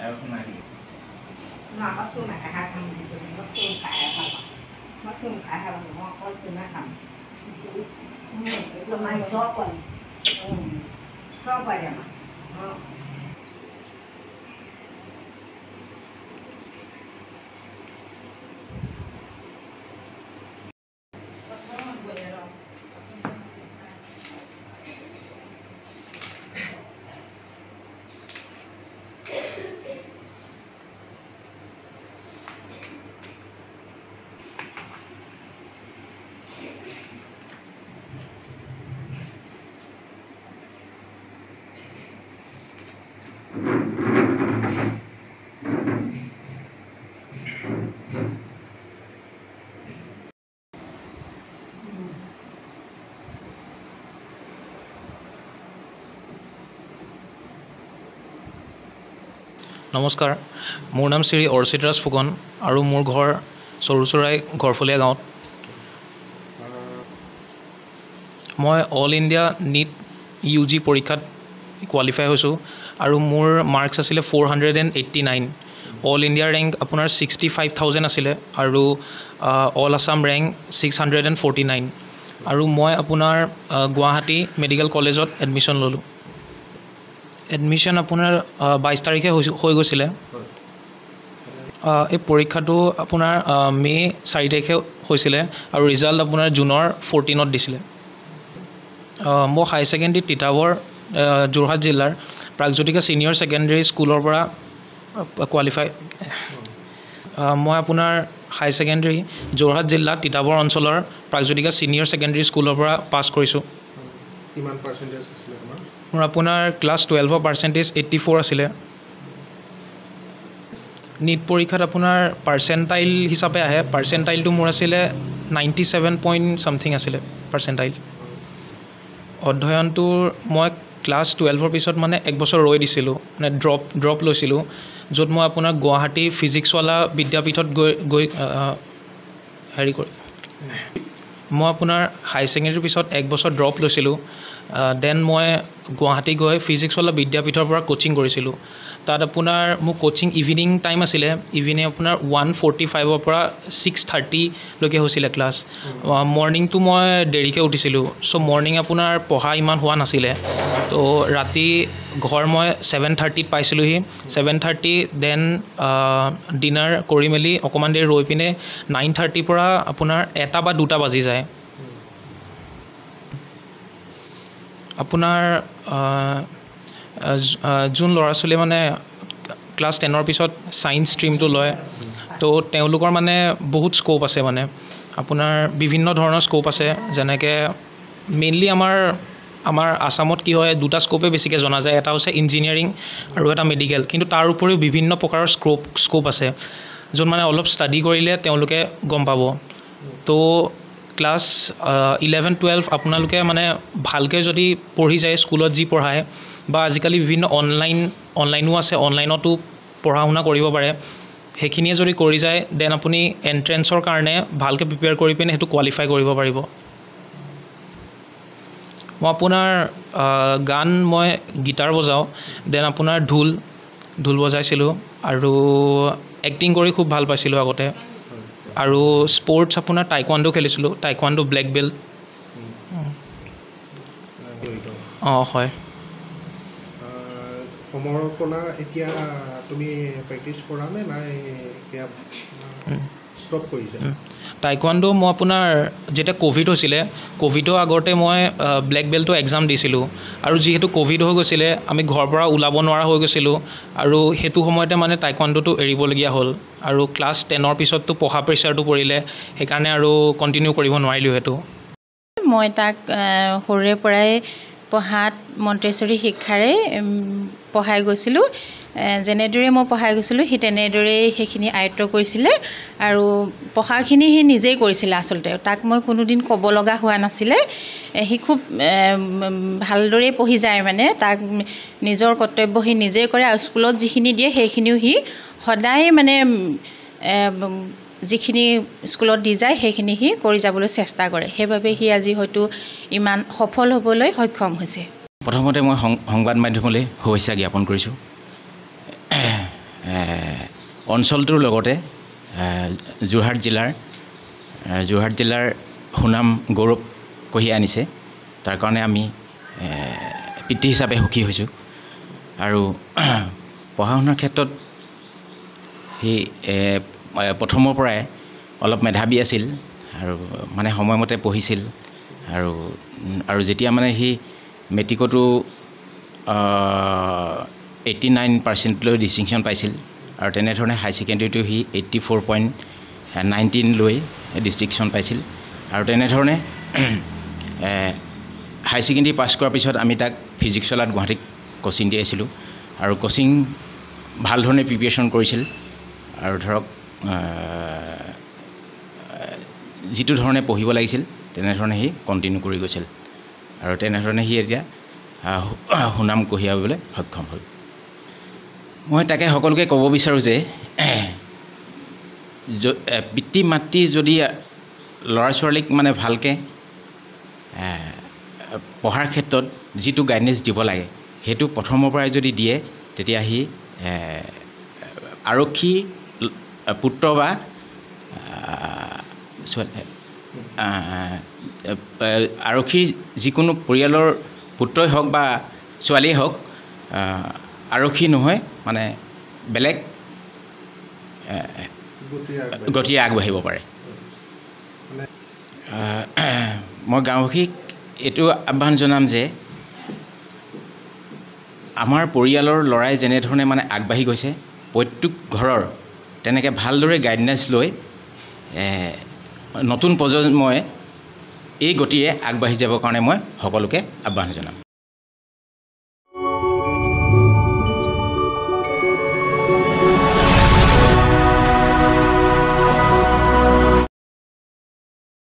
আৰু সোমাই দিম nó có xương mà cả hai thằng thì tụi nó xương cả hai thằng nó xương cả hai thằng nó có xương hai thằng tụi mày xóa quần xóa quần đấy mà নমস্কাৰ মোৰ নাম শ্ৰী অৰ্চিত ৰাজ ফুকন আৰু মোৰ ঘৰ সৰুচৰাই ঘৰফলীয়া গাঁৱত মই all India NEET UG পৰীক্ষাত qualify হৈছোঁ আৰু মোৰ মাৰ্কছ আছিলে 489 অল ইণ্ডিয়া ৰেংক আপোনাৰ 65,000 আছিলে আৰু অল আছাম ৰেংক 649 আৰু মই আপোনাৰ গুৱাহাটী মেডিকেল কলেজত এডমিশ্যন ল'লোঁ এডমিশ্যন আপোনাৰ 22 তাৰিখে হৈ গৈছিলে এই পৰীক্ষাটো আপোনাৰ মে 4 তাৰিখে হৈছিলে আৰু ৰিজাল্ট আপোনাৰ জুনৰ 14ত দিছিলে মই হাই ছেকেণ্ডেৰী তিতাবৰ যোৰহাট জিলাৰ প্ৰাগজ্যোতিকা ছিনিয়ৰ ছেকেণ্ডেৰী স্কুলৰ পৰা কোৱালিফাই মই আপোনাৰ হাই ছেকেণ্ডেৰী যোৰহাট জিলা তিতাবৰ অঞ্চলৰ প্ৰাগজ্যোতিকা ছিনিয়ৰ ছেকেণ্ডেৰী স্কুলৰ পৰা পাছ কৰিছোঁ কিমান পাৰ্চেন্টেজ আছিল তোমাৰ মোৰ আপোনাৰ ক্লাছ 12ৰ পাৰ্চেণ্টেজ 84 আছিলে নিট পৰীক্ষাত আপোনাৰ পাৰ্চেণ্টাইল হিচাপে আহে পাৰ্চেণ্টাইলটো মোৰ আছিলে 97 পইণ্ট সামথিং আছিলে পাৰ্চেণ্টাইল অধ্যয়নটো মই ক্লাছ 12ৰ পিছত মানে এক বছৰ ৰৈ দিছিলোঁ মানে ড্ৰপ লৈছিলোঁ য'ত মই আপোনাৰ গুৱাহাটী ফিজিক্সৱালা বিদ্যাপীঠত গৈ হেৰি কৰি মই আপোনাৰ হাই ছেকেণ্ডেৰীৰ পিছত এক বছৰ ড্ৰপ লৈছিলোঁ দেন মই গুৱাহাটী গৈ ফিজিক্সৱালা বিদ্যাপীঠৰ পৰা কোচিং কৰিছিলোঁ তাত আপোনাৰ মোৰ কোচিং ইভিনিং টাইম আছিলে ইভিনিং আপোনাৰ 1:45ৰ পৰা 6:30 লৈকে হৈছিলে ক্লাছ মৰ্ণিংটো মই দেৰিকৈ উঠিছিলোঁ চ' মৰ্ণিং আপোনাৰ পঢ়া ইমান হোৱা নাছিলে তো ৰাতি ঘৰ মই 7:30ত পাইছিলোঁহি 7:30 দেন ডিনাৰ কৰি মেলি অকণমান দেৰি ৰৈ পিনে 9:30 পৰা আপোনাৰ 1 বা 2 বাজি যায় আপোনাৰ যোন ল'ৰা ছোৱালী মানে ক্লাছ 10ৰ পিছত ছায়েন্স ষ্ট্ৰীমটো লয় তো তেওঁলোকৰ মানে বহুত স্ক'প আছে মানে আপোনাৰ বিভিন্ন ধৰণৰ স্ক'প আছে যেনেকৈ মেইনলি আমাৰ আসামত কি হয় দুটা স্ক'পে বেছিকৈ জনা যায় এটা হৈছে ইঞ্জিনিয়াৰিং আৰু এটা মেডিকেল কিন্তু তাৰ উপৰিও বিভিন্ন প্ৰকাৰৰ স্ক'প আছে যোন মানে অলপ ষ্টাডি কৰিলে তেওঁলোকে গম পাব তো ক্লাছ 11-12 আপোনালোকে মানে ভালকৈ যদি পঢ়ি যায় স্কুলত যি পঢ়ায় বা আজিকালি বিভিন্ন অনলাইনো আছে অনলাইনতো পঢ়া শুনা কৰিব পাৰে সেইখিনিয়ে যদি কৰি যায় দেন আপুনি এণ্ট্ৰেঞ্চৰ কাৰণে ভালকৈ প্ৰিপেয়াৰ কৰি পিনে সেইটো কোৱালিফাই কৰিব পাৰিব মই আপোনাৰ গান মই গিটাৰ বজাওঁ দেন আপোনাৰ ঢোল বজাইছিলোঁ আৰু এক্টিং কৰি খুব ভাল পাইছিলোঁ আগতে আৰু স্পৰ্টছ আপোনাৰ টাইকোৱাণ্ডো খেলিছিলোঁ টাইকোৱাণ্ডো ব্লেক বেল্ট হয় সমৰকলা এতিয়া তুমি প্ৰেক্টিছ কৰা নে নাই এতিয়া ষ্টপ কৰিছা টাইকোৱাণ্ডো মই আপোনাৰ যেতিয়া কোভিড হৈছিলে কোভিডৰ আগতে মই ব্লেক বেল্টটো এক্সাম দিছিলোঁ আৰু যিহেতু কোভিড হৈ গৈছিলে আমি ঘৰৰ পৰা ওলাব নোৱাৰা হৈ গৈছিলোঁ আৰু সেইটো সময়তে মানে টাইকোৱাণ্ডোটো এৰিবলগীয়া হ'ল আৰু ক্লাছ 10ৰ পিছততো পঢ়া প্ৰেছাৰটো পৰিলে সেইকাৰণে আৰু কণ্টিনিউ কৰিব নোৱাৰিলোঁ সেইটো মই তাক সৰুৰে পৰাই পঢ়াত মন্তেশ্বৰী শিক্ষাৰে পঢ়াই গৈছিলোঁ যেনেদৰে মই পঢ়াই গৈছিলোঁ সি তেনেদৰেই সেইখিনি আয়ত্ব কৰিছিলে আৰু পঢ়াখিনি সি নিজেই কৰিছিলে আচলতে তাক মই কোনোদিন ক'ব লগা হোৱা নাছিলে সি খুব ভালদৰে পঢ়ি যায় মানে তাক নিজৰ কৰ্তব্য সি নিজেই কৰে আৰু স্কুলত যিখিনি দিয়ে সেইখিনিও সি সদায় মানে যিখিনি স্কুলত দি যায় সেইখিনি সি কৰি যাবলৈ চেষ্টা কৰে সেইবাবে সি আজি হয়তো ইমান সফল হ'বলৈ সক্ষম হৈছে প্ৰথমতে মই সংবাদ মাধ্যমলৈ শুভেচ্ছা জ্ঞাপন কৰিছোঁ অঞ্চলটোৰ লগতে যোৰহাট জিলাৰ সুনাম গৌৰৱ কঢ়িয়াই আনিছে। তাৰ কাৰণে আমি পিতৃ হিচাপে সুখী হৈছোঁ। আৰু পঢ়া শুনাৰ ক্ষেত্ৰত সি প্ৰথমৰ পৰাই অলপ মেধাৱী আছিল আৰু মানে সময়মতে পঢ়িছিল। আৰু যেতিয়া মানে সি মেট্ৰিকতো 89% লৈ ডিষ্টিংশ্যন পাইছিল আৰু তেনেধৰণে হাই ছেকেণ্ডেৰীটো সি 84.19 লৈ ডিষ্টিংশ্যন পাইছিল। আৰু তেনেধৰণে হাই ছেকেণ্ডেৰী পাছ কৰাৰ পিছত আমি তাক ফিজিক্স ৱালাত গুৱাহাটীত কোচিং দিয়াইছিলোঁ আৰু কোচিং ভাল ধৰণে প্ৰিপেৰেশ্যন কৰিছিল। আৰু ধৰক যিটো ধৰণে পঢ়িব লাগিছিল তেনেধৰণে সি কণ্টিনিউ কৰি গৈছিল আৰু তেনেধৰণে সি এতিয়া সুনাম কঢ়িয়াবলৈ সক্ষম হ'ল। মই তাকে সকলোকে ক'ব বিচাৰোঁ যে পিতৃ মাতৃ যদি ল'ৰা ছোৱালীক মানে ভালকৈ পঢ়াৰ ক্ষেত্ৰত যিটো গাইডেঞ্চ দিব লাগে সেইটো প্ৰথমৰ পৰাই যদি দিয়ে তেতিয়া সি আৰক্ষী পুত্ৰ বা আৰক্ষীৰ যিকোনো পৰিয়ালৰ পুত্ৰই হওক বা ছোৱালীয়ে হওক আৰক্ষী নহয় মানে বেলেগ গতিৰে আগবাঢ়িব পাৰে। মই গাঁওবাসীক এইটো আহ্বান জনাম যে আমাৰ পৰিয়ালৰ ল'ৰাই যেনেধৰণে মানে আগবাঢ়ি গৈছে প্ৰত্যেক ঘৰৰ তেনেকৈ ভালদৰে গাইডেঞ্চ লৈ নতুন প্ৰজন্মই এই গতিৰে আগবাঢ়ি যাবৰ কাৰণে মই সকলোকে আহ্বান জনাম।